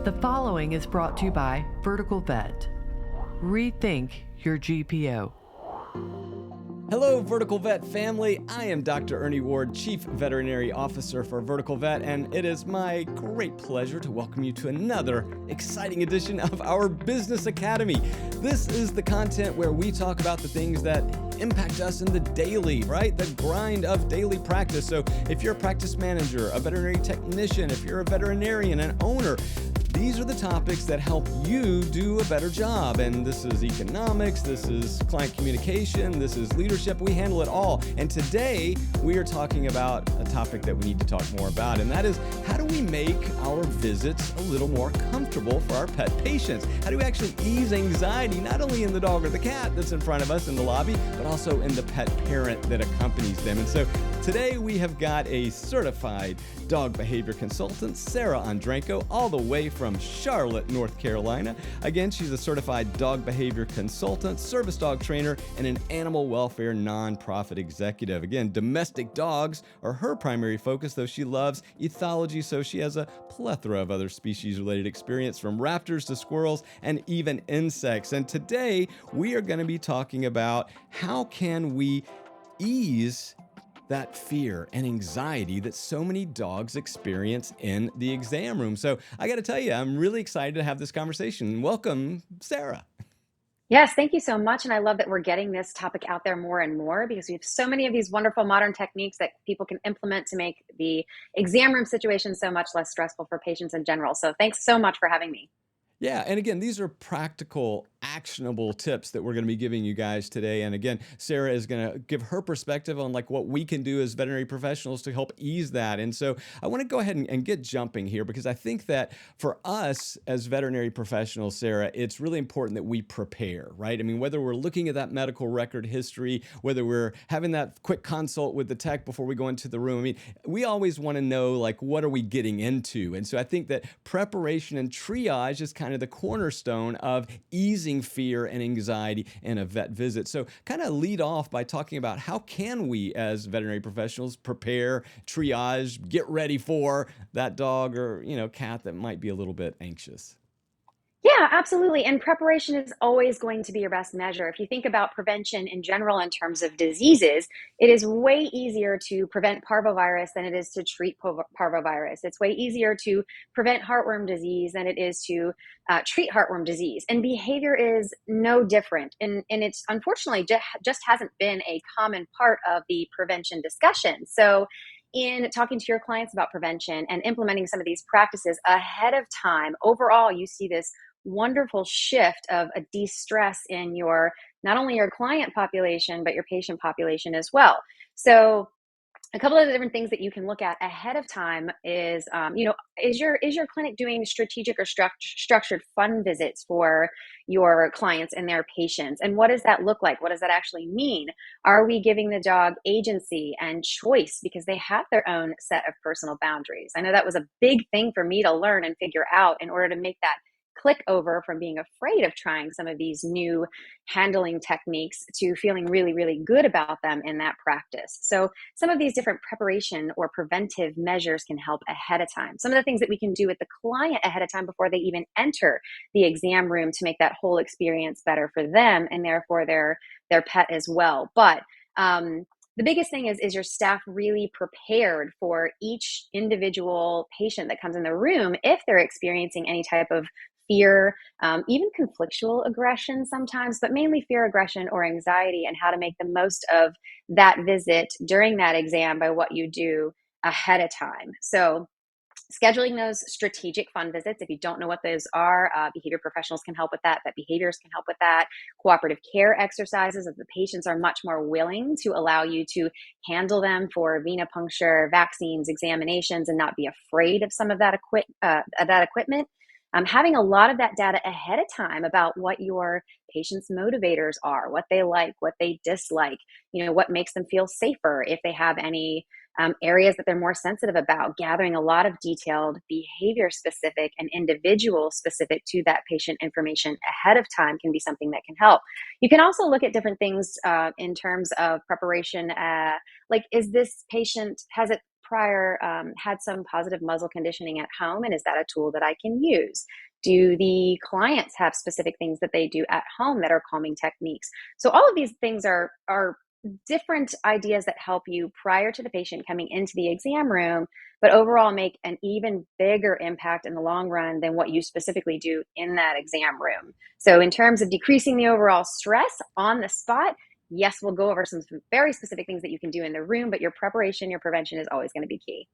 The following is brought to you by VerticalVet. Rethink your GPO. Hello, VerticalVet family. I am Dr. Ernie Ward, Chief Veterinary Officer for VerticalVet, and it is my great pleasure to welcome you to another exciting edition of our Business Academy. This is the content where we talk about the things that impact us in the daily, right? The grind of daily practice. So if you're a practice manager, a veterinary technician, if you're a veterinarian, an owner, these are the topics that help you do a better job. And this is economics, this is client communication, this is leadership. We handle it all. And today we are talking about a topic that we need to talk more about, and that is, how do we make our visits a little more comfortable for our pet patients? How do we actually ease anxiety, not only in the dog or the cat that's in front of us in the lobby, but also in the pet parent that accompanies them? And so today we have got a certified dog behavior consultant, Sara Ondrako, all the way from Charlotte, North Carolina. Again, she's a certified dog behavior consultant, service dog trainer, and an animal welfare nonprofit executive. Again, domestic dogs are her primary focus, though she loves ethology, so she has a plethora of other species-related experience, from raptors to squirrels and even insects. And today, we are going to be talking about how can we ease that fear and anxiety that so many dogs experience in the exam room. So I got to tell you, I'm really excited to have this conversation. Welcome, Sara. Yes, thank you so much. And I love that we're getting this topic out there more and more, because we have so many of these wonderful modern techniques that people can implement to make the exam room situation so much less stressful for patients in general. So thanks so much for having me. Yeah, and again, these are practical, actionable tips that we're going to be giving you guys today. And again, Sara is going to give her perspective on like what we can do as veterinary professionals to help ease that. And so I want to go ahead and get jumping here, because I think that for us as veterinary professionals, Sara, it's really important that we prepare, right? I mean, whether we're looking at that medical record history, whether we're having that quick consult with the tech before we go into the room, I mean, we always want to know, like, what are we getting into? And so I think that preparation and triage is kind of the cornerstone of easing fear and anxiety in a vet visit. So kind of lead off by talking about how can we as veterinary professionals prepare, triage, get ready for that dog or, cat that might be a little bit anxious. Yeah, absolutely. And preparation is always going to be your best measure. If you think about prevention in general in terms of diseases, it is way easier to prevent parvovirus than it is to treat parvovirus. It's way easier to prevent heartworm disease than it is to treat heartworm disease. And behavior is no different. And it's unfortunately just hasn't been a common part of the prevention discussion. So in talking to your clients about prevention and implementing some of these practices ahead of time, overall, you see this wonderful shift of a de-stress in your, not only your client population, but your patient population as well. So a couple of the different things that you can look at ahead of time is, is your clinic doing strategic or structured fun visits for your clients and their patients? And what does that look like? What does that actually mean? Are we giving the dog agency and choice because they have their own set of personal boundaries? I know that was a big thing for me to learn and figure out in order to make that click over from being afraid of trying some of these new handling techniques to feeling really, really good about them in that practice. So some of these different preparation or preventive measures can help ahead of time. Some of the things that we can do with the client ahead of time before they even enter the exam room to make that whole experience better for them and therefore their pet as well. But the biggest thing is your staff really prepared for each individual patient that comes in the room if they're experiencing any type of fear, even conflictual aggression sometimes, but mainly fear, aggression, or anxiety, and how to make the most of that visit during that exam by what you do ahead of time. So scheduling those strategic fun visits, if you don't know what those are, behavior professionals can help with that. Vet behaviors can help with that. Cooperative care exercises, if the patients are much more willing to allow you to handle them for venipuncture, vaccines, examinations, and not be afraid of some of that equipment. Having a lot of that data ahead of time about what your patients' motivators are, what they like, what they dislike, what makes them feel safer, if they have any areas that they're more sensitive about. Gathering a lot of detailed behavior specific and individual specific to that patient information ahead of time can be something that can help. You can also look at different things in terms of preparation, like, is this patient, has it prior had some positive muzzle conditioning at home? And is that a tool that I can use? Do the clients have specific things that they do at home that are calming techniques? So all of these things are different ideas that help you prior to the patient coming into the exam room, but overall make an even bigger impact in the long run than what you specifically do in that exam room. So in terms of decreasing the overall stress on the spot, yes, we'll go over some very specific things that you can do in the room, but your preparation, your prevention is always going to be key.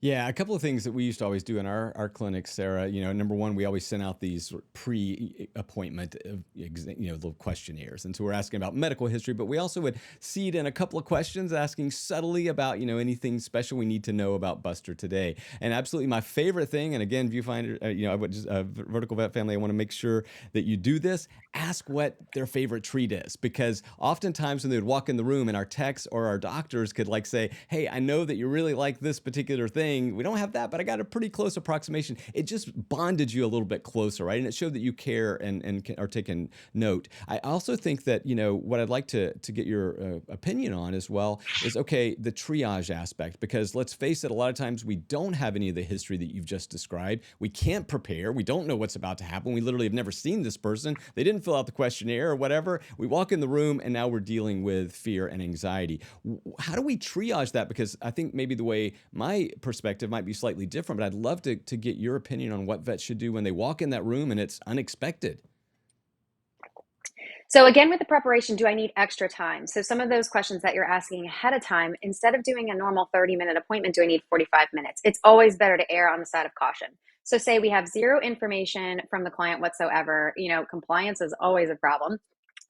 Yeah, a couple of things that we used to always do in our clinics, Sarah. Number one, we always sent out these pre-appointment, little questionnaires, and so we're asking about medical history, but we also would seed in a couple of questions asking subtly about anything special we need to know about Buster today. And absolutely, my favorite thing, and again, viewfinder, I would just Vertical Vet family, I want to make sure that you do this. Ask what their favorite treat is, because oftentimes when they would walk in the room, and our techs or our doctors could say, "Hey, I know that you really like this particular thing. We don't have that, but I got a pretty close approximation." It just bonded you a little bit closer, right? And it showed that you care and are taking note. I also think that, what I'd like to get your opinion on as well is, okay, the triage aspect, because let's face it, a lot of times we don't have any of the history that you've just described. We can't prepare. We don't know what's about to happen. We literally have never seen this person. They didn't fill out the questionnaire or whatever. We walk in the room and now we're dealing with fear and anxiety. How do we triage that? Because I think maybe the way my perspective might be slightly different, but I'd love to get your opinion on what vets should do when they walk in that room and it's unexpected. So again, with the preparation, do I need extra time? So some of those questions that you're asking ahead of time, instead of doing a normal 30-minute appointment, do I need 45 minutes? It's always better to err on the side of caution. So say we have zero information from the client whatsoever, compliance is always a problem.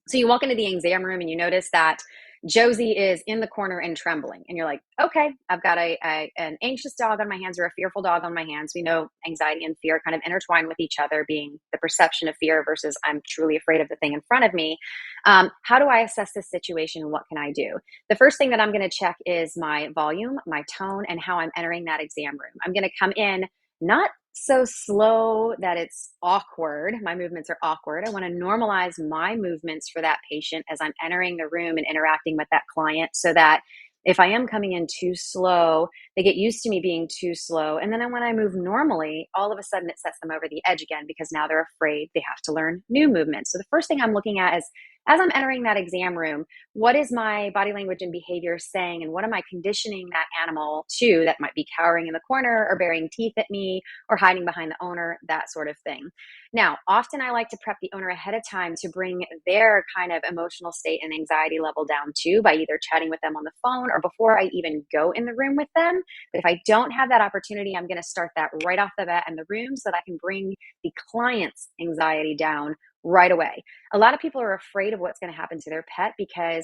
So you walk into the exam room and you notice that Josie is in the corner and trembling. And you're like, okay, I've got an anxious dog on my hands or a fearful dog on my hands. We know anxiety and fear kind of intertwine with each other, being the perception of fear versus I'm truly afraid of the thing in front of me. How do I assess this situation? What can I do? The first thing that I'm going to check is my volume, my tone, and how I'm entering that exam room. I'm going to come in not so slow that it's awkward. My movements are awkward. I want to normalize my movements for that patient as I'm entering the room and interacting with that client, so that if I am coming in too slow, they get used to me being too slow. And then when I move normally, all of a sudden it sets them over the edge again, because now they're afraid they have to learn new movements. So the first thing I'm looking at is, as I'm entering that exam room, what is my body language and behavior saying? And what am I conditioning that animal to, that might be cowering in the corner or baring teeth at me or hiding behind the owner, that sort of thing. Now, often I like to prep the owner ahead of time to bring their kind of emotional state and anxiety level down too, by either chatting with them on the phone or before I even go in the room with them. But if I don't have that opportunity, I'm going to start that right off the bat in the room so that I can bring the client's anxiety down right away. A lot of people are afraid of what's going to happen to their pet because,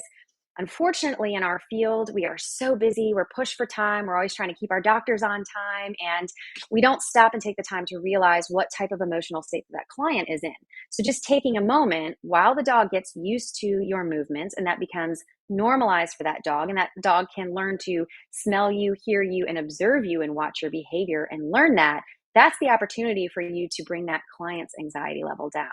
unfortunately, in our field, we are so busy. We're pushed for time. We're always trying to keep our doctors on time. And we don't stop and take the time to realize what type of emotional state that client is in. So just taking a moment while the dog gets used to your movements, and that becomes normalized for that dog, and that dog can learn to smell you, hear you, and observe you and watch your behavior and learn that. That's the opportunity for you to bring that client's anxiety level down.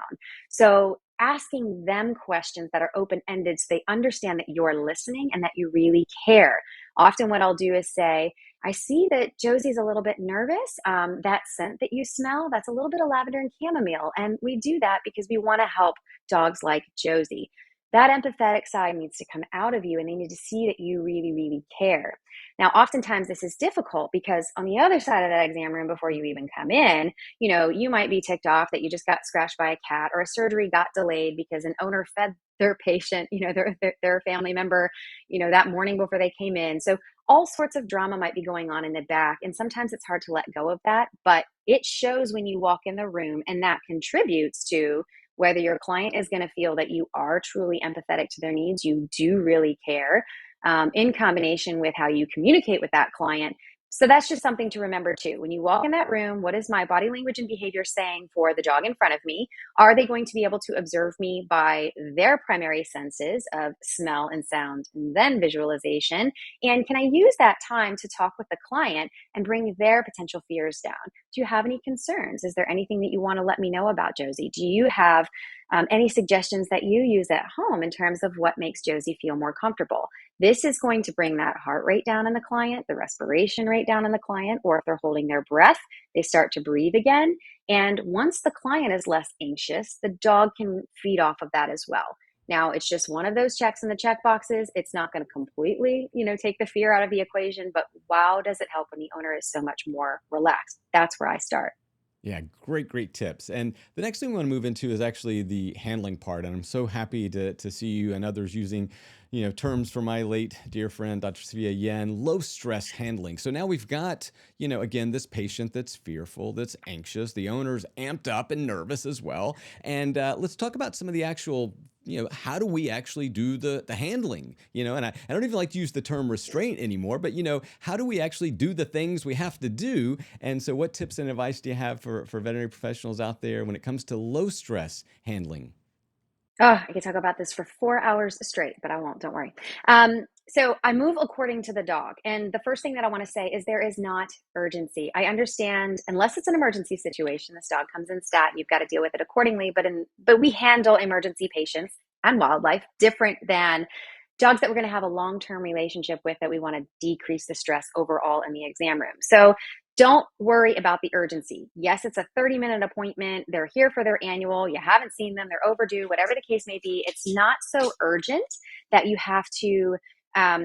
So asking them questions that are open-ended so they understand that you're listening and that you really care. Often what I'll do is say, I see that Josie's a little bit nervous. That scent that you smell, that's a little bit of lavender and chamomile. And we do that because we want to help dogs like Josie. That empathetic side needs to come out of you, and they need to see that you really, really care. Now, oftentimes this is difficult because on the other side of that exam room, before you even come in, you might be ticked off that you just got scratched by a cat, or a surgery got delayed because an owner fed their patient, their family member, that morning before they came in. So all sorts of drama might be going on in the back. And sometimes it's hard to let go of that, but it shows when you walk in the room, and that contributes to whether your client is going to feel that you are truly empathetic to their needs, you do really care, in combination with how you communicate with that client. So that's just something to remember too. When you walk in that room, what is my body language and behavior saying for the dog in front of me? Are they going to be able to observe me by their primary senses of smell and sound and then visualization? And can I use that time to talk with the client and bring their potential fears down? Do you have any concerns? Is there anything that you want to let me know about, Josie? Do you have any suggestions that you use at home in terms of what makes Josie feel more comfortable. This is going to bring that heart rate down in the client, the respiration rate down in the client, or if they're holding their breath, they start to breathe again. And once the client is less anxious, the dog can feed off of that as well. Now, it's just one of those checks in the check boxes. It's not going to completely, take the fear out of the equation, but wow, does it help when the owner is so much more relaxed? That's where I start. Yeah, great tips. And the next thing we want to move into is actually the handling part. And I'm so happy to see you and others using, terms from my late dear friend, Dr. Sophia Yen, low stress handling. So now we've got, again, this patient that's fearful, that's anxious. The owner's amped up and nervous as well. And let's talk about some of the actual how do we actually do the handling, and I don't even like to use the term restraint anymore, but, how do we actually do the things we have to do? And so what tips and advice do you have for veterinary professionals out there when it comes to low stress handling? Oh, I could talk about this for 4 hours straight, but I won't. Don't worry. So I move according to the dog. And the first thing that I want to say is there is not urgency. I understand, unless it's an emergency situation, this dog comes in stat, you've got to deal with it accordingly. But we handle emergency patients and wildlife different than dogs that we're going to have a long-term relationship with that we want to decrease the stress overall in the exam room. So don't worry about the urgency. Yes, it's a 30-minute appointment. They're here for their annual. You haven't seen them. They're overdue, whatever the case may be. It's not so urgent that you have to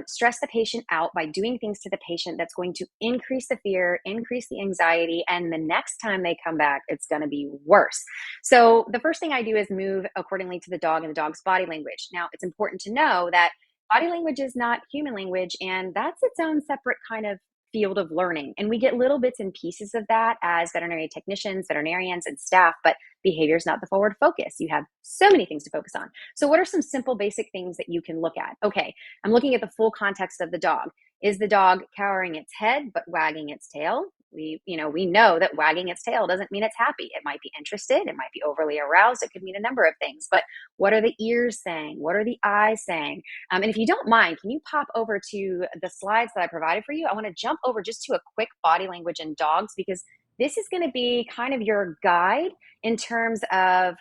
stress the patient out by doing things to the patient that's going to increase the fear, increase the anxiety, and the next time they come back, it's going to be worse. So the first thing I do is move accordingly to the dog and the dog's body language. Now, it's important to know that body language is not human language, and that's its own separate kind of field of learning. And we get little bits and pieces of that as veterinary technicians, veterinarians, and staff, but behavior is not the forward focus. You have so many things to focus on. So what are some simple basic things that you can look at? Okay, I'm looking at the full context of the dog. Is the dog cowering its head but wagging its tail? We know that wagging its tail doesn't mean it's happy. It might be interested. It might be overly aroused. It could mean a number of things. But what are the ears saying? What are the eyes saying? And if you don't mind, can you pop over to the slides that I provided for you? I want to jump over just to a quick body language in dogs, because this is going to be kind of your guide in terms of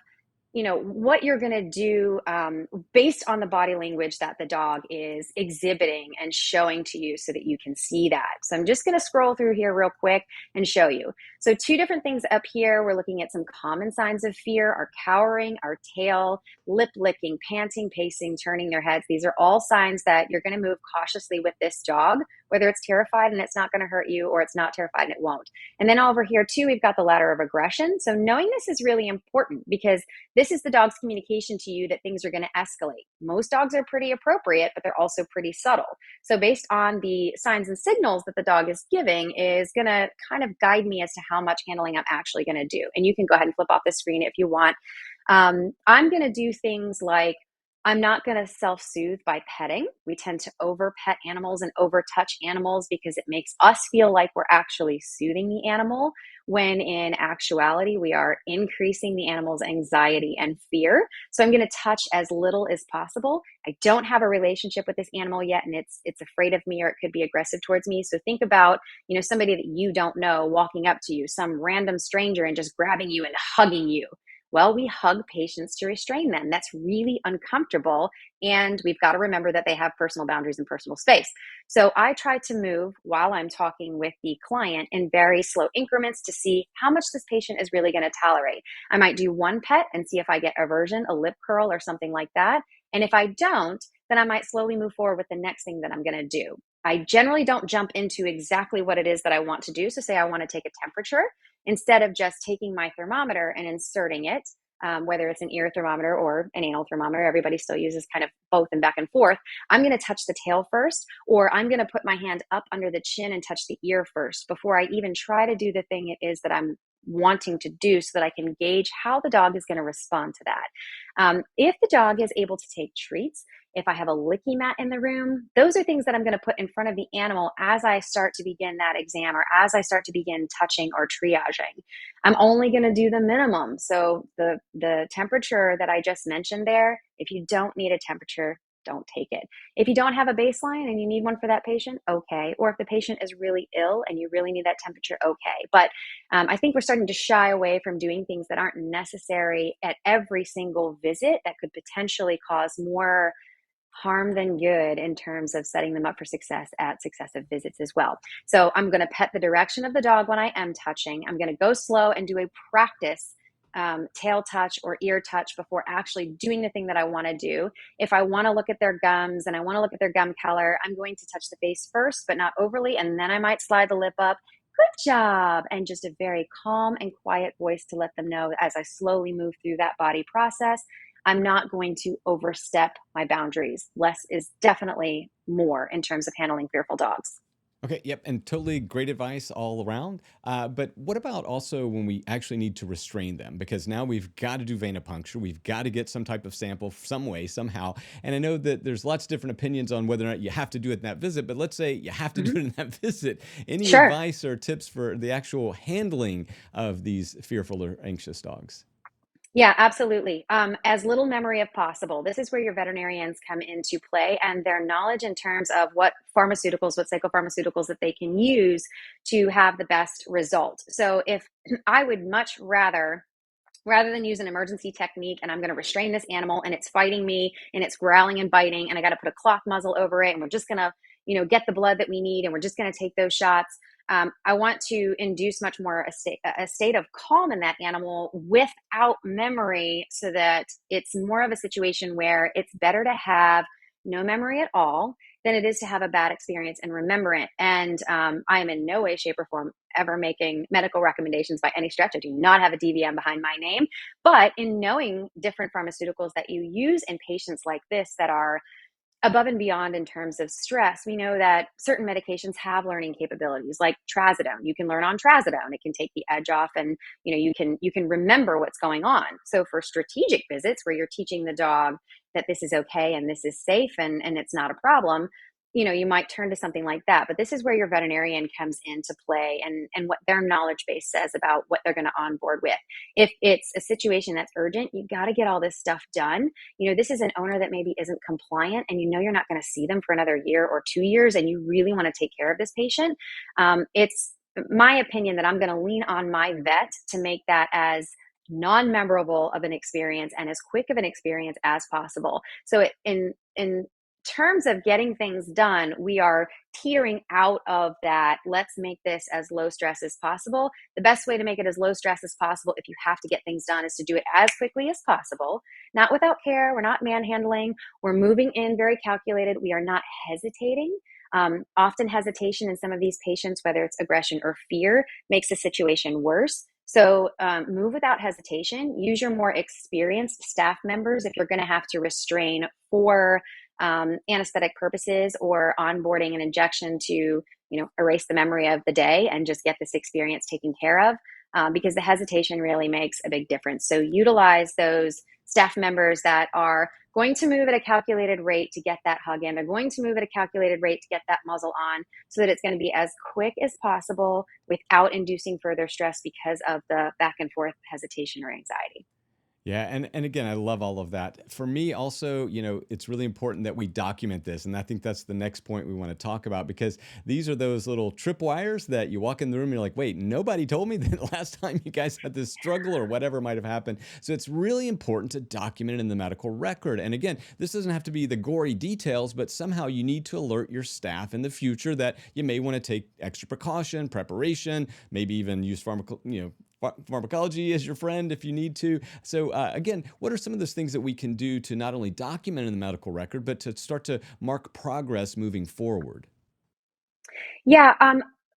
what you're going to do based on the body language that the dog is exhibiting and showing to you so that you can see that. So I'm just going to scroll through here real quick and show you. So two different things up here. We're looking at some common signs of fear: our cowering, our tail, lip licking, panting, pacing, turning their heads. These are all signs that you're going to move cautiously with this dog, whether it's terrified and it's not going to hurt you, or it's not terrified and it won't. And then over here too, we've got the ladder of aggression. So knowing this is really important, because this is the dog's communication to you that things are going to escalate. Most dogs are pretty appropriate, but they're also pretty subtle. So based on the signs and signals that the dog is giving is going to kind of guide me as to how much handling I'm actually going to do. And you can go ahead and flip off the screen if you want. I'm going to do things like, I'm not going to self-soothe by petting. We tend to over-pet animals and over-touch animals because it makes us feel like we're actually soothing the animal, when in actuality, we are increasing the animal's anxiety and fear. So I'm going to touch as little as possible. I don't have a relationship with this animal yet, and it's afraid of me, or it could be aggressive towards me. So think about, somebody that you don't know walking up to you, some random stranger, and just grabbing you and hugging you. Well, we hug patients to restrain them. That's really uncomfortable. And we've got to remember that they have personal boundaries and personal space. So I try to move while I'm talking with the client in very slow increments to see how much this patient is really going to tolerate. I might do one pet and see if I get aversion, a lip curl or something like that. And if I don't, then I might slowly move forward with the next thing that I'm going to do. I generally don't jump into exactly what it is that I want to do. So say I want to take a temperature. Instead of just taking my thermometer and inserting it, whether it's an ear thermometer or an anal thermometer, everybody still uses kind of both and back and forth. I'm going to touch the tail first, or I'm going to put my hand up under the chin and touch the ear first before I even try to do the thing it is that I'm wanting to do, so that I can gauge how the dog is going to respond to that. If the dog is able to take treats, if I have a licky mat in the room, those are things that I'm going to put in front of the animal as I start to begin that exam, or as I start to begin touching or triaging. I'm only going to do the minimum. So the temperature that I just mentioned there, if you don't need a temperature, don't take it. If you don't have a baseline and you need one for that patient, okay. Or if the patient is really ill and you really need that temperature, okay. But I think we're starting to shy away from doing things that aren't necessary at every single visit that could potentially cause more harm than good in terms of setting them up for success at successive visits as well. So I'm going to pet the direction of the dog when I am touching. I'm going to go slow and do a practice tail touch or ear touch before actually doing the thing that I want to do. If I want to look at their gums and I want to look at their gum color, I'm going to touch the face first, but not overly. And then I might slide the lip up. Good job. And just a very calm and quiet voice to let them know as I slowly move through that body process, I'm not going to overstep my boundaries. Less is definitely more in terms of handling fearful dogs. Okay, yep, and totally great advice all around. But what about also when we actually need to restrain them? Because now we've got to do venipuncture. We've got to get some type of sample some way, somehow. And I know that there's lots of different opinions on whether or not you have to do it in that visit, but let's say you have to do it in that visit. Any Sure. advice or tips for the actual handling of these fearful or anxious dogs? Yeah, absolutely. As little memory as possible. This is where your veterinarians come into play and their knowledge in terms of what pharmaceuticals, what psychopharmaceuticals that they can use to have the best result. So if I would much rather than use an emergency technique and I'm going to restrain this animal and it's fighting me and it's growling and biting and I got to put a cloth muzzle over it and we're just going to, get the blood that we need and we're just going to take those shots. I want to induce much more a state of calm in that animal without memory so that it's more of a situation where it's better to have no memory at all than it is to have a bad experience and remember it. And I am in no way, shape, or form ever making medical recommendations by any stretch. I do not have a DVM behind my name. But in knowing different pharmaceuticals that you use in patients like this that are above and beyond in terms of stress, we know that certain medications have learning capabilities like trazodone. You can learn on trazodone. It can take the edge off and you can remember what's going on. So for strategic visits where you're teaching the dog that this is okay and this is safe and it's not a problem, you might turn to something like that. But this is where your veterinarian comes into play and what their knowledge base says about what they're going to onboard with. If it's a situation that's urgent, you got to get all this stuff done. This is an owner that maybe isn't compliant and you're not going to see them for another year or 2 years and you really want to take care of this patient. It's my opinion that I'm going to lean on my vet to make that as non-memorable of an experience and as quick of an experience as possible. So in terms of getting things done, we are teetering out of that. Let's make this as low stress as possible. The best way to make it as low stress as possible, if you have to get things done, is to do it as quickly as possible, not without care. We're not manhandling. We're moving in very calculated. We are not hesitating. Often hesitation in some of these patients, whether it's aggression or fear, makes the situation worse. So move without hesitation. Use your more experienced staff members if you're going to have to restrain for anesthetic purposes or onboarding an injection to, erase the memory of the day and just get this experience taken care of, because the hesitation really makes a big difference. So utilize those staff members that are going to move at a calculated rate to get that hug in. They're going to move at a calculated rate to get that muzzle on so that it's going to be as quick as possible without inducing further stress because of the back and forth hesitation or anxiety. Yeah, and again, I love all of that. For me, also, it's really important that we document this, and I think that's the next point we want to talk about because these are those little tripwires that you walk in the room and you're like, wait, nobody told me that last time you guys had this struggle or whatever might have happened. So it's really important to document it in the medical record. And again, this doesn't have to be the gory details, but somehow you need to alert your staff in the future that you may want to take extra precaution, preparation, maybe even use pharmacology as your friend if you need to. So again, what are some of those things that we can do to not only document in the medical record, but to start to mark progress moving forward? Yeah,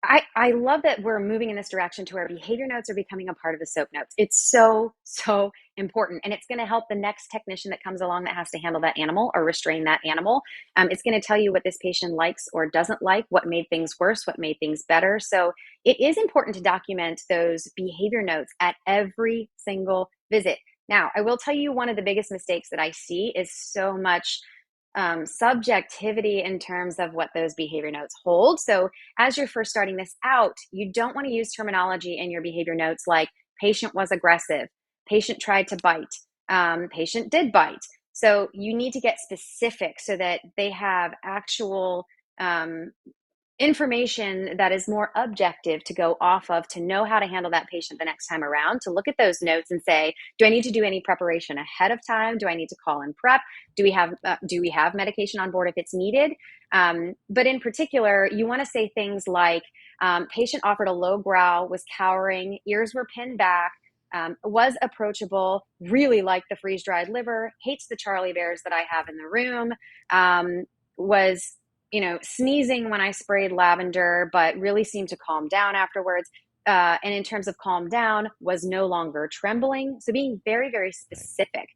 I love that we're moving in this direction to where behavior notes are becoming a part of the SOAP notes. It's so, so important. And it's going to help the next technician that comes along that has to handle that animal or restrain that animal. It's going to tell you what this patient likes or doesn't like, what made things worse, what made things better. So it is important to document those behavior notes at every single visit. Now, I will tell you one of the biggest mistakes that I see is so much subjectivity in terms of what those behavior notes hold. So as you're first starting this out, you don't want to use terminology in your behavior notes like patient was aggressive, patient tried to bite, patient did bite. So you need to get specific so that they have actual information that is more objective to go off of, to know how to handle that patient the next time around, to look at those notes and say, do I need to do any preparation ahead of time? Do I need to call and prep? Do we have medication on board if it's needed? But in particular, you want to say things like, patient offered a low growl, was cowering, ears were pinned back, was approachable, really liked the freeze-dried liver, hates the Charlie bears that I have in the room, was sneezing when I sprayed lavender, but really seemed to calm down afterwards. And in terms of calm down, was no longer trembling. So being very, very specific.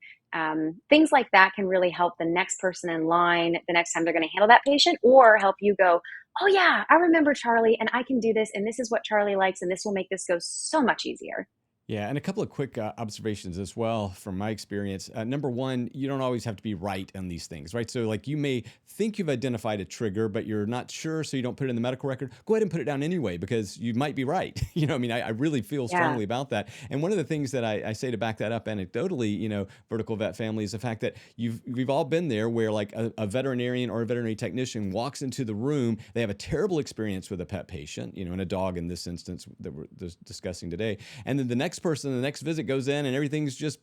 Things like that can really help the next person in line the next time they're going to handle that patient, or help you go, oh yeah, I remember Charlie and I can do this. And this is what Charlie likes. And this will make this go so much easier. Yeah, and a couple of quick observations as well from my experience. Number one, you don't always have to be right on these things, right? So like you may think you've identified a trigger, but you're not sure, so you don't put it in the medical record. Go ahead and put it down anyway, because you might be right. I really feel strongly about that. And one of the things that I say to back that up anecdotally, Vertical Vet family, is the fact that we've all been there where like a veterinarian or a veterinary technician walks into the room, they have a terrible experience with a pet patient, and a dog in this instance that we're discussing today. And then the next person, the next visit goes in and everything's just,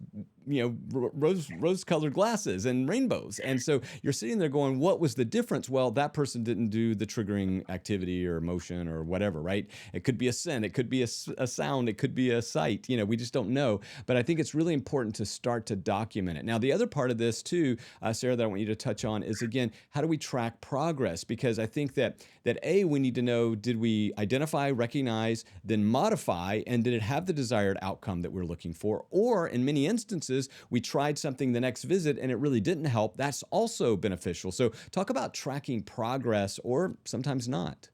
rose-colored glasses and rainbows. And so you're sitting there going, what was the difference? Well, that person didn't do the triggering activity or motion or whatever, right? It could be a scent, it could be a sound, it could be a sight, we just don't know. But I think it's really important to start to document it. Now, the other part of this too, Sara, that I want you to touch on is, again, how do we track progress? Because I think that we need to know, did we identify, recognize, then modify, and did it have the desired outcome that we're looking for? Or in many instances, we tried something the next visit and it really didn't help. That's also beneficial. So talk about tracking progress, or sometimes not.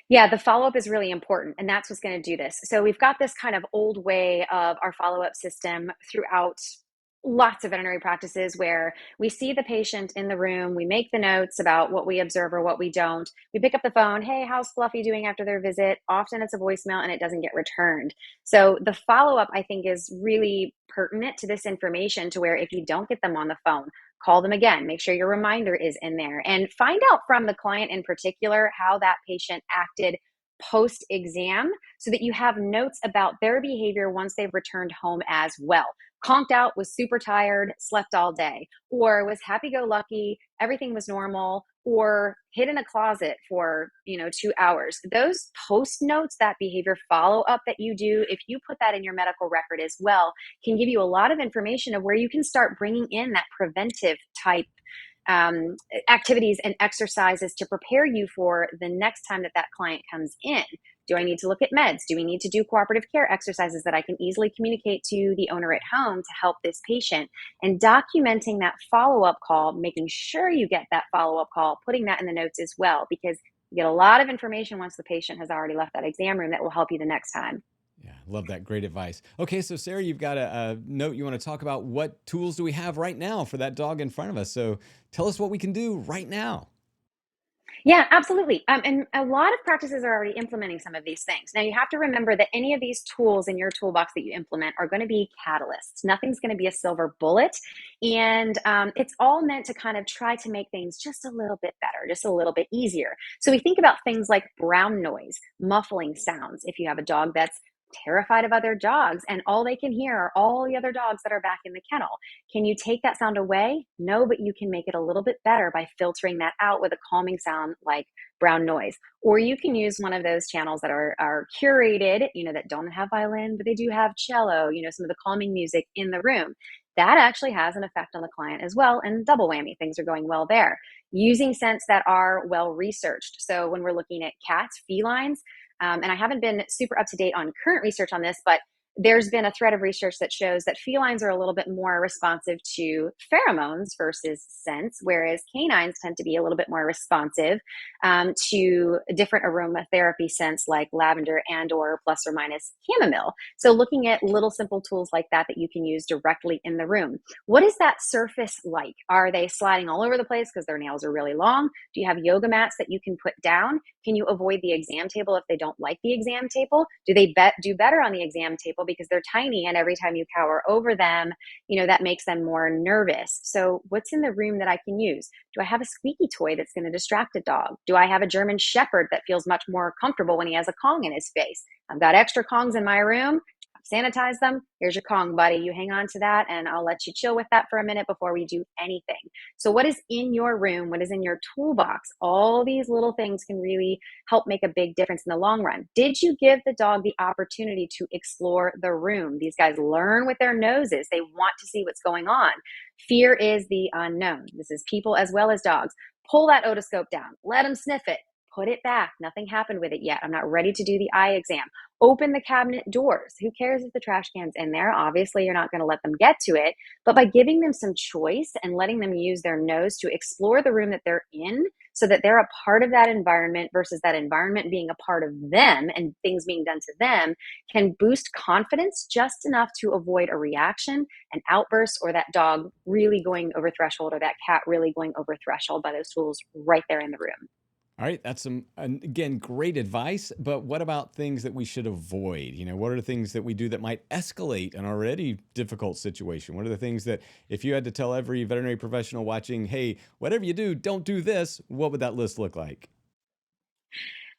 Yeah, the follow-up is really important, and that's what's going to do this. So we've got this kind of old way of our follow-up system throughout lots of veterinary practices, where we see the patient in the room, we make the notes about what we observe or what we don't. We pick up the phone, hey, how's Fluffy doing after their visit? Often it's a voicemail and it doesn't get returned. So the follow-up, I think, is really pertinent to this information, to where if you don't get them on the phone, call them again, make sure your reminder is in there, and find out from the client in particular how that patient acted post-exam, so that you have notes about their behavior once they've returned home as well. Conked out, was super tired, slept all day, or was happy-go-lucky, everything was normal, or hid in a closet for 2 hours. Those post notes, that behavior follow-up that you do, if you put that in your medical record as well, can give you a lot of information of where you can start bringing in that preventive type activities and exercises to prepare you for the next time that client comes in. Do I need to look at meds? Do we need to do cooperative care exercises that I can easily communicate to the owner at home to help this patient? And documenting that follow-up call, making sure you get that follow-up call, putting that in the notes as well, because you get a lot of information once the patient has already left that exam room that will help you the next time. Yeah, love that. Great advice. Okay, so Sara, you've got a note you want to talk about. What tools do we have right now for that dog in front of us? So tell us what we can do right now. Yeah, absolutely. And a lot of practices are already implementing some of these things. Now, you have to remember that any of these tools in your toolbox that you implement are going to be catalysts. Nothing's going to be a silver bullet. And it's all meant to kind of try to make things just a little bit better, just a little bit easier. So we think about things like brown noise, muffling sounds. If you have a dog that's terrified of other dogs and all they can hear are all the other dogs that are back in the kennel, can you take that sound away? No, but you can make it a little bit better by filtering that out with a calming sound like brown noise. Or you can use one of those channels that are curated, that don't have violin, but they do have cello, some of the calming music in the room. That actually has an effect on the client as well, and double whammy, things are going well there. Using scents that are well researched. So when we're looking at cats, felines, and I haven't been super up to date on current research on this, but there's been a thread of research that shows that felines are a little bit more responsive to pheromones versus scents, whereas canines tend to be a little bit more responsive to different aromatherapy scents like lavender and or plus or minus chamomile. So looking at little simple tools like that you can use directly in the room. What is that surface like? Are they sliding all over the place because their nails are really long? Do you have yoga mats that you can put down? Can you avoid the exam table if they don't like the exam table? Do they do better on the exam table uncomfortable because they're tiny, and every time you cower over them, that makes them more nervous. So what's in the room that I can use? Do I have a squeaky toy that's going to distract a dog? Do I have a German Shepherd that feels much more comfortable when he has a Kong in his face? I've got extra Kongs in my room. Sanitize them. Here's your Kong, buddy. You hang on to that, and I'll let you chill with that for a minute before we do anything. So what is in your room? What is in your toolbox? All these little things can really help make a big difference in the long run. Did you give the dog the opportunity to explore the room? These guys learn with their noses. They want to see what's going on. Fear is the unknown. This is people as well as dogs. Pull that otoscope down. Let them sniff it. Put it back. Nothing happened with it yet. I'm not ready to do the eye exam. Open the cabinet doors. Who cares if the trash can's in there? Obviously, you're not going to let them get to it. But by giving them some choice and letting them use their nose to explore the room that they're in so that they're a part of that environment versus that environment being a part of them and things being done to them can boost confidence just enough to avoid a reaction, an outburst, or that dog really going over threshold or that cat really going over threshold by those tools right there in the room. All right, that's again, great advice, but what about things that we should avoid? What are the things that we do that might escalate an already difficult situation? What are the things that if you had to tell every veterinary professional watching, hey, whatever you do, don't do this, what would that list look like?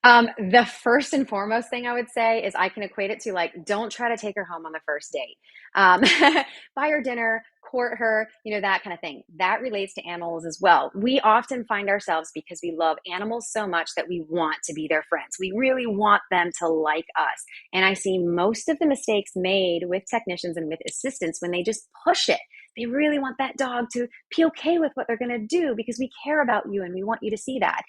The first and foremost thing I would say is I can equate it to don't try to take her home on the first date. Buy her dinner, court her, that kind of thing. That relates to animals as well. We often find ourselves, because we love animals so much, that we want to be their friends. We really want them to like us. And I see most of the mistakes made with technicians and with assistants when they just push it. They really want that dog to be okay with what they're going to do because we care about you and we want you to see that.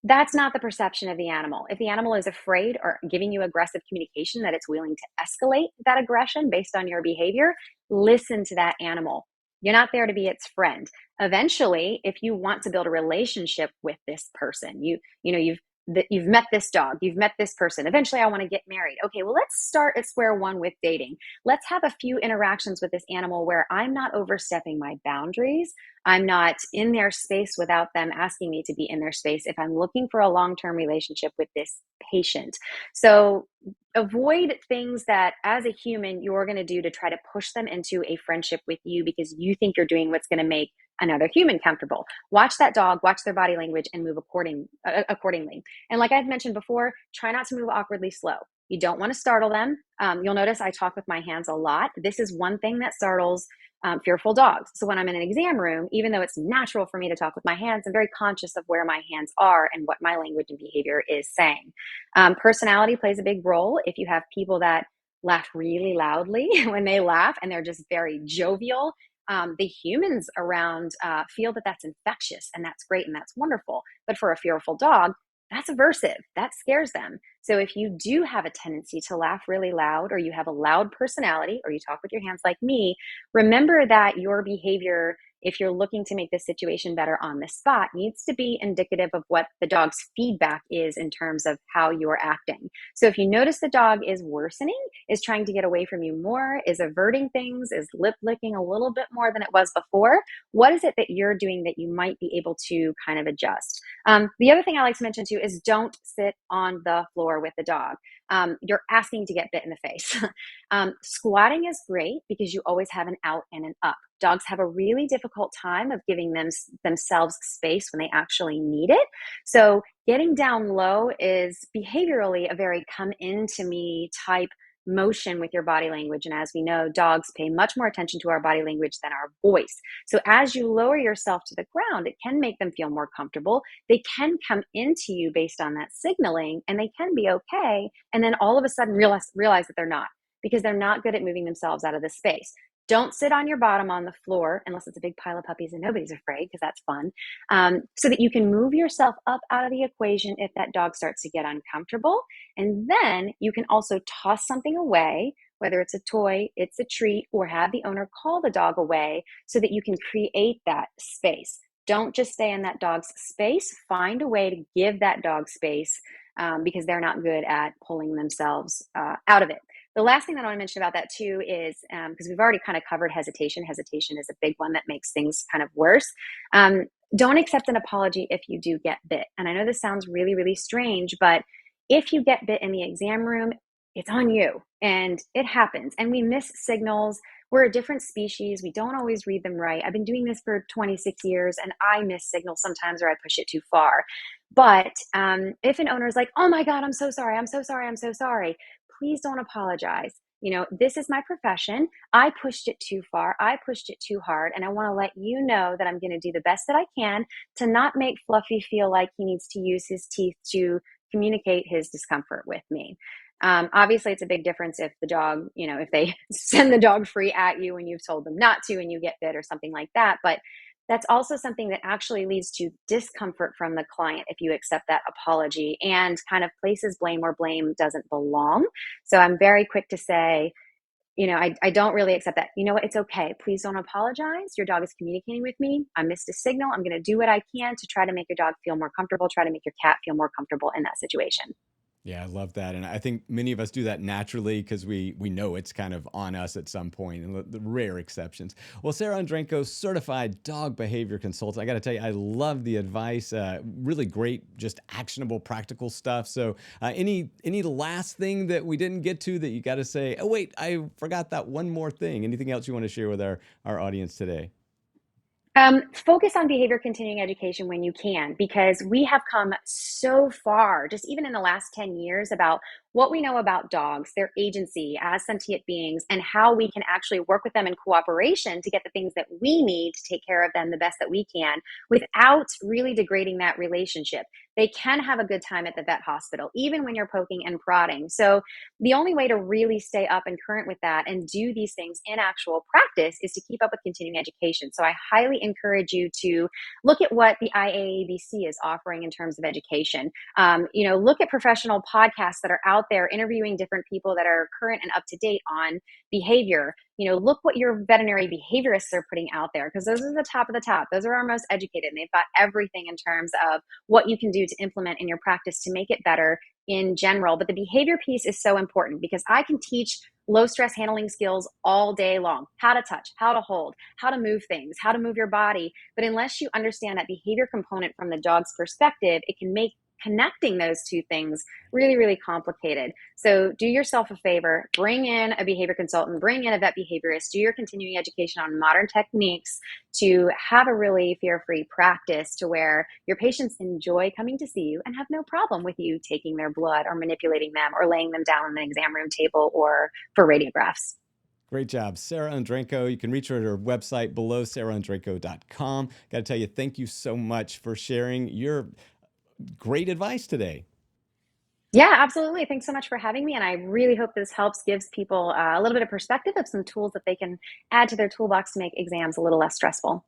That's not the perception of the animal. If the animal is afraid or giving you aggressive communication that it's willing to escalate that aggression based on your behavior, listen to that animal. You're not there to be its friend. Eventually, if you want to build a relationship with this person, you've met this dog, you've met this person. Eventually, I want to get married. Okay, well, let's start at square one with dating. Let's have a few interactions with this animal where I'm not overstepping my boundaries. I'm not in their space without them asking me to be in their space if I'm looking for a long-term relationship with this patient. So avoid things that as a human you're going to do to try to push them into a friendship with you because you think you're doing what's going to make another human comfortable. Watch that dog, watch their body language, and move accordingly. And like I've mentioned before, try not to move awkwardly slow. You don't want to startle them. You'll notice I talk with my hands a lot. This is one thing that startles fearful dogs. So when I'm in an exam room, even though it's natural for me to talk with my hands, I'm very conscious of where my hands are and what my language and behavior is saying. Personality plays a big role. If you have people that laugh really loudly when they laugh and they're just very jovial, the humans around feel that that's infectious and that's great and that's wonderful. But for a fearful dog, that's aversive. That scares them. So if you do have a tendency to laugh really loud, or you have a loud personality, or you talk with your hands like me, remember that your behavior, if you're looking to make this situation better on the spot, needs to be indicative of what the dog's feedback is in terms of how you're acting. So if you notice the dog is worsening, is trying to get away from you more, is averting things, is lip licking a little bit more than it was before, what is it that you're doing that you might be able to kind of adjust? The other thing I like to mention too is don't sit on the floor with the dog. You're asking to get bit in the face. Squatting is great because you always have an out and an up. Dogs have a really difficult time of giving themselves space when they actually need it. So getting down low is behaviorally a very come into me type motion with your body language. And as we know, dogs pay much more attention to our body language than our voice. So as you lower yourself to the ground, it can make them feel more comfortable. They can come into you based on that signaling and they can be okay. And then all of a sudden realize that they're not, because they're not good at moving themselves out of the space. Don't sit on your bottom on the floor unless it's a big pile of puppies and nobody's afraid, because that's fun, so that you can move yourself up out of the equation if that dog starts to get uncomfortable. And then you can also toss something away, whether it's a toy, it's a treat, or have the owner call the dog away so that you can create that space. Don't just stay in that dog's space. Find a way to give that dog space because they're not good at pulling themselves out of it. The last thing that I want to mention about that too is, because we've already kind of covered hesitation. Hesitation is a big one that makes things kind of worse. Don't accept an apology if you do get bit. And I know this sounds really, really strange, but if you get bit in the exam room, it's on you. And it happens. And we miss signals. We're a different species. We don't always read them right. I've been doing this for 26 years and I miss signals sometimes, or I push it too far. But if an owner is like, oh my God, I'm so sorry, I'm so sorry, I'm so sorry, please don't apologize. This is my profession. I pushed it too far. I pushed it too hard. And I want to let you know that I'm going to do the best that I can to not make Fluffy feel like he needs to use his teeth to communicate his discomfort with me. Obviously, it's a big difference if the dog, if they send the dog free at you and you've told them not to and you get bit or something like that. But that's also something that actually leads to discomfort from the client if you accept that apology and kind of places blame where blame doesn't belong. So I'm very quick to say, I don't really accept that. You know what? It's okay. Please don't apologize. Your dog is communicating with me. I missed a signal. I'm going to do what I can to try to make your dog feel more comfortable, try to make your cat feel more comfortable in that situation. Yeah, I love that. And I think many of us do that naturally because we know it's kind of on us at some point, and the rare exceptions. Well, Sara Ondrako, certified dog behavior consultant. I got to tell you, I love the advice. Really great, just actionable, practical stuff. So any last thing that we didn't get to that you got to say, oh, wait, I forgot that one more thing. Anything else you want to share with our audience today? Focus on behavior continuing education when you can, because we have come so far, just even in the last 10 years, about what we know about dogs, their agency as sentient beings, and how we can actually work with them in cooperation to get the things that we need to take care of them the best that we can without really degrading that relationship. They can have a good time at the vet hospital, even when you're poking and prodding. So the only way to really stay up and current with that and do these things in actual practice is to keep up with continuing education. So I highly encourage you to look at what the IAABC is offering in terms of education. Look at professional podcasts that are out there interviewing different people that are current and up to date on behavior. Look what your veterinary behaviorists are putting out there, because those are the top of the top. Those are our most educated, and they've got everything in terms of what you can do to implement in your practice to make it better in general. But the behavior piece is so important, because I can teach low stress handling skills all day long: how to touch, how to hold, how to move things, how to move your body. But unless you understand that behavior component from the dog's perspective, it can make connecting those two things really, really complicated. So do yourself a favor, bring in a behavior consultant, bring in a vet behaviorist, do your continuing education on modern techniques to have a really fear-free practice to where your patients enjoy coming to see you and have no problem with you taking their blood or manipulating them or laying them down on an exam room table or for radiographs. Great job, Sara Ondrako. You can reach her at her website below, saraondrako.com. Got to tell you, thank you so much for sharing your great advice today. Yeah, absolutely. Thanks so much for having me. And I really hope this helps, gives people a little bit of perspective of some tools that they can add to their toolbox to make exams a little less stressful.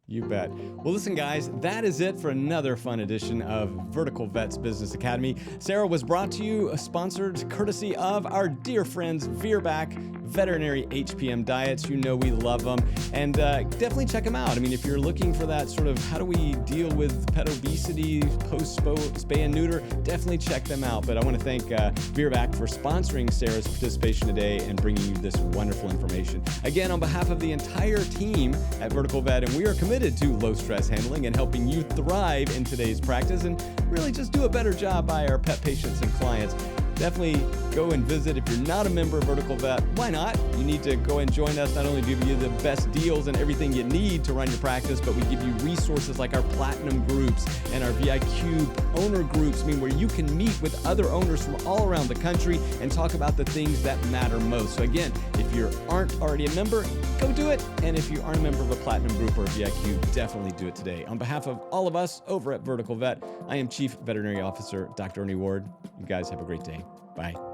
You bet. Well, listen, guys, that is it for another fun edition of Vertical Vet's Business Academy. Sara was brought to you, sponsored courtesy of our dear friends Virbac Veterinary HPM Diets. You know we love them. And definitely check them out. I mean, if you're looking for that sort of how do we deal with pet obesity, post-spay and neuter, definitely check them out. But I want to thank Virbac for sponsoring Sara's participation today and bringing you this wonderful information. Again, on behalf of the entire team at Vertical Vet, and we are committed to low stress handling and helping you thrive in today's practice and really just do a better job by our pet patients and clients. Definitely go and visit. If you're not a member of Vertical Vet, why not? You need to go and join us. Not only give you the best deals and everything you need to run your practice, but we give you resources like our platinum groups and our VIQ owner groups, where you can meet with other owners from all around the country and talk about the things that matter most. So again, if you aren't already a member, go do it. And if you aren't a member of a platinum group or a VIQ, definitely do it today. On behalf of all of us over at Vertical Vet, I am Chief Veterinary Officer Dr. Ernie Ward. You guys have a great day. Bye.